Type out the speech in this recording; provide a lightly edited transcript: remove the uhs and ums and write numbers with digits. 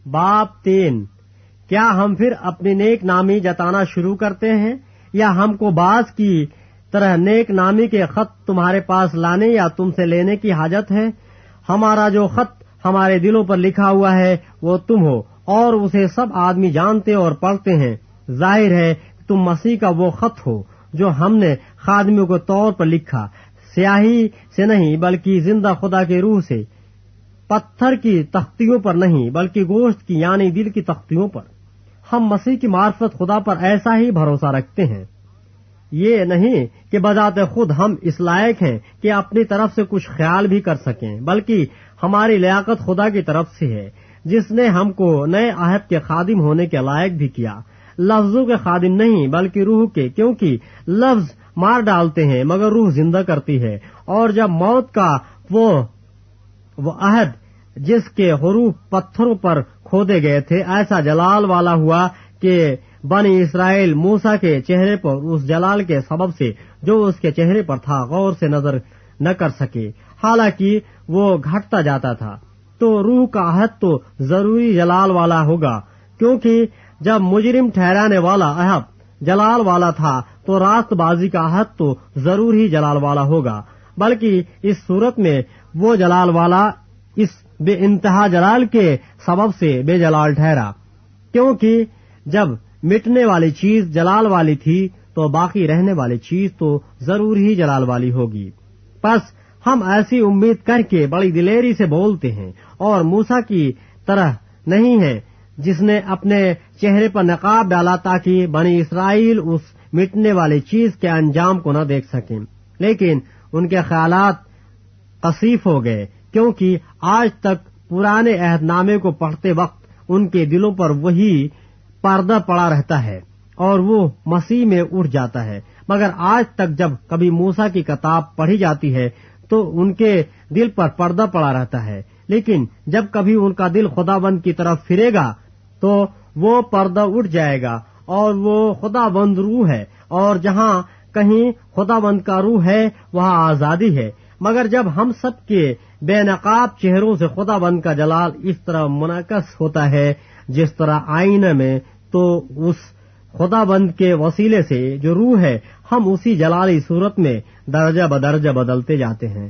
बाब 3। क्या हम फिर अपनी नेक नामी जताना शुरू करते हैं, या हमको बाज की तरह नेक नामी के खत तुम्हारे पास लाने या तुमसे लेने की हाजत है? हमारा जो खत हमारे दिलों पर लिखा हुआ है वो तुम हो, और उसे सब आदमी जानते और पढ़ते हैं। जाहिर है तुम मसीह का वो खत हो जो हमने खादमियों के तौर पर लिखा, स्याही से नहीं बल्कि जिंदा खुदा के रूह से, पत्थर की तख्तियों पर नहीं बल्कि गोश्त की यानी दिल की तख्तियों पर। हम मसीह की मार्फत खुदा पर ऐसा ही भरोसा रखते हैं, ये नहीं कि बजाते खुद हम इस लायक हैं कि अपनी तरफ से कुछ ख्याल भी कर सकें, बल्कि हमारी लियाकत खुदा की तरफ से है, जिसने हमको नए आहद के खादिम होने के लायक भी किया। लफ्जों के खादिम नहीं बल्कि रूह के, क्योंकि लफ्ज मार डालते हैं मगर रूह जिंदा करती है। और जब मौत का वो अहद जिसके हरूफ पत्थरों पर खोदे गए थे ऐसा जलाल वाला हुआ कि बनी इसराइल मूसा के चेहरे पर उस जलाल के सबब से जो उसके चेहरे पर था गौर से नजर न कर सके, हालांकि वो घटता जाता था। तो रूह का अहद तो जरूरी जलाल वाला होगा, क्योंकि जब मुजरिम ठहराने वाला अहद जलाल वाला था तो रास्तबाजी का अहद तो जरूर ही जलाल वाला होगा। बल्कि इस सूरत में वो जलाल वाला इस बे इंतहा जलाल के सबब से बेजलाल ठहरा, क्योंकि जब मिटने वाली चीज जलाल वाली थी तो बाकी रहने वाली चीज तो जरूर ही जलाल वाली होगी। बस हम ऐसी उम्मीद करके बड़ी दिलेरी से बोलते हैं और मूसा की तरह नहीं है जिसने अपने चेहरे पर नकाब डाला ताकि बनी इसराइल उस मिटने वाली चीज के अंजाम को न देख सकें। लेकिन उनके ख्यालात कसीफ हो गए, क्योंकि आज तक पुराने अहदनामे को पढ़ते वक्त उनके दिलों पर वही पर्दा पड़ा रहता है और वो मसीह में उठ जाता है। मगर आज तक जब कभी मूसा की किताब पढ़ी जाती है तो उनके दिल पर पर्दा पड़ा रहता है, लेकिन जब कभी उनका दिल खुदाबंद की तरफ फिरेगा तो वो पर्दा उठ जाएगा और वो खुदाबंद रूह है, और जहाँ कहीं खुदाबंद का रूह है वहाँ आजादी है। मगर जब हम सब के बेनकाब चेहरों से खुदाबंद का जलाल इस तरह मुनकस होता है जिस तरह आईने में, तो उस खुदाबंद के वसीले से जो रूह है हम उसी जलाली सूरत में दर्जा बदर्जा बदलते जाते हैं।